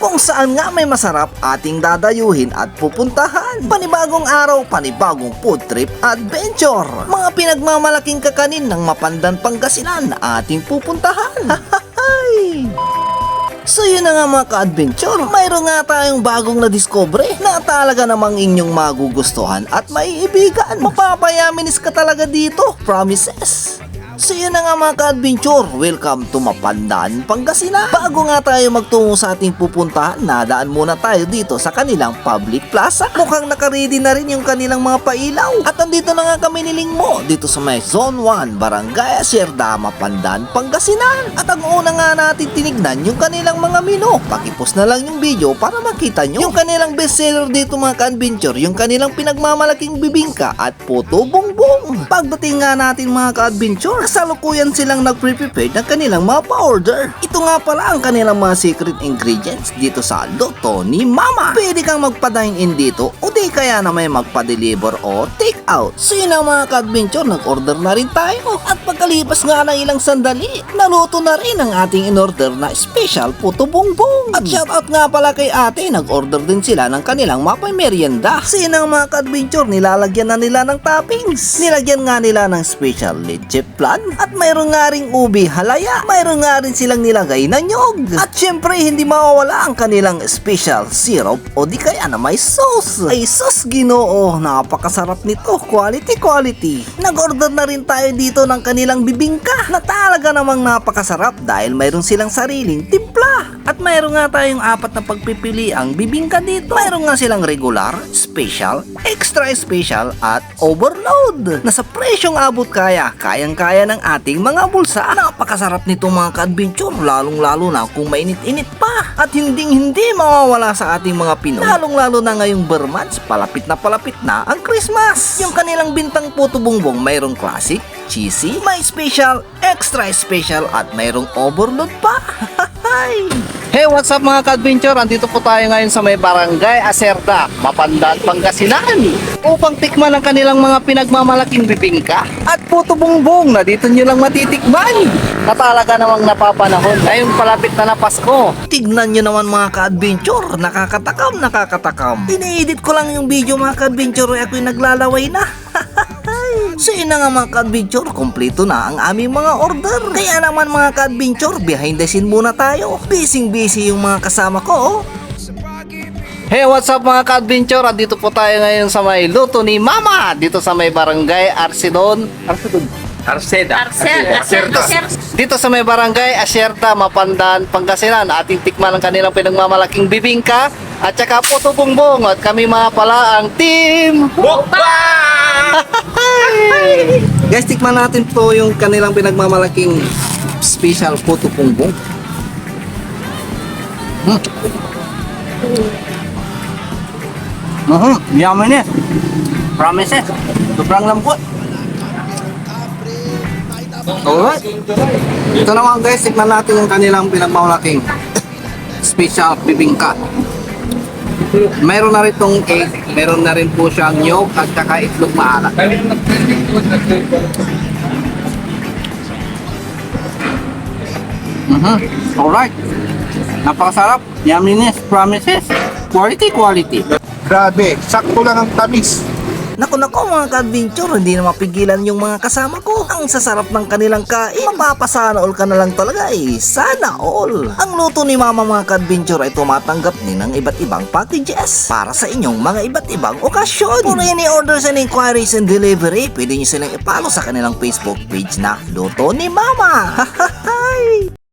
kung saan nga may masarap ating dadayuhin at pupuntahan. Panibagong araw, panibagong food trip adventure. Mga pinagmamalaking kakanin ng Mapandan, Pangasinan na ating pupuntahan. So yun na nga mga ka-adventure, mayroon nga tayong bagong na-discovery na talaga namang inyong magugustuhan at maiibigan. Mapapayaminis ka talaga dito, promises. So yun na nga mga ka-adventure, welcome to Mapandan, Pangasinan. Bago nga tayo magtungo sa ating pupuntahan, nadaan muna tayo dito sa kanilang public plaza. Mukhang nakaready na rin yung kanilang mga pailaw. At andito na nga kami ni Lingmo, dito sa may Zone 1, Barangay Acerda, Mapandan, Pangasinan. At ang una nga natin tinignan yung kanilang mga menu. Pakipos na lang yung video para makita nyo yung kanilang bestseller dito mga ka-adventure, yung kanilang pinagmamalaking bibingka at puto bongbong. Pagdating nga natin mga ka-adventure, kasalukuyan silang nag-prepare ng kanilang mga pa-order. Ito nga pala ang kanilang mga secret ingredients dito sa Luto ni Mama. Pwede kang magpa-dine-in dito o di kaya na may magpa-deliver o take out. So yun ang mga ka-adventure, nag-order na rin tayo. At pagkalipas nga ng ilang sandali, naluto na rin ang ating in-order na special puto bongbong. At shoutout nga pala kay ate, nag-order din sila ng kanilang mga merienda. So yun ang mga ka-adventure, nilalagyan na nila ng toppings. Nilagyan nga nila ng special leche flan. At mayroon nga ring ubi halaya. Mayroon nga rin silang nilagay na nyog. At syempre hindi mawawala ang kanilang special syrup o di kaya na may sauce. Ay sus Ginoo, napakasarap nito. Quality. Nag-order na rin tayo dito ng kanilang bibingka na talaga namang napakasarap dahil mayroon silang sariling timpla. At mayroon nga tayong apat na pagpipili ang bibingka dito. Mayroon nga silang regular, special, extra special at overload. Nasa presyong abot kayang-kaya ng ating mga bulsa. Napakasarap nito mga ka-adventure, lalong-lalo na kung mainit-init pa. At hindi mawawala sa ating mga Pinoy, lalong-lalo na ngayong Burmans, palapit na ang Christmas. Yung kanilang bintang puto bongbong mayroong classic, cheesy, may special, extra special at mayroong overload pa. Hey, what's up mga ka-adventure? Andito po tayo ngayon sa may Barangay Acerda, Mapandan, Pangasinan upang tikman ang kanilang mga pinagmamalaking bibingka at puto bongbong na dito nyo lang matitikman na talaga namang napapanahon ngayong palapit na Pasko. Tignan nyo naman mga ka-adventure, nakakatakam. Ini-edit ko lang yung video mga ka-adventure ay ako'y naglalaway na. So yun na nga mga ka-adventure, kompleto na ang aming mga order. Kaya naman mga ka-adventure, behind the scene muna tayo. Busy yung mga kasama ko. Hey, what's up mga ka-adventure? Dito po tayo ngayon sa may Luto ni Mama, dito sa may Barangay Arceda. Dito sa may Barangay Acerda, Mapandan, Pangasinan. Ating tikman ang kanilang pinagmamalaking bibingka at saka puto bongbong. At kami mga pala ang Team Mukbang! Guys, tikman natin po yung kanilang pinagmamalaking special puto bongbong. Yaman eh. Promises. Sobrang lambot. Alright. Ito naman guys, tikman natin yung kanilang pinagmamalaking special bibingka. Mayroon na rin itong egg, mayroon na rin po siyang nyog at saka itlog maalat. Alright. Napakasarap. Yumminess, promises. Quality. Grabe, sakto lang ang tamis. Naku mga ka-adventure, hindi na mapigilan yung mga kasama ko. Ang sasarap ng kanilang kain. Mapapasana all ka na lang talaga eh. Sana all. Ang Luto ni Mama mga ka-adventure ay tumatanggap din ng iba't ibang packages para sa inyong mga iba't ibang okasyon. For any orders and inquiries and delivery, pwede nyo silang ipalo sa kanilang Facebook page na Luto ni Mama.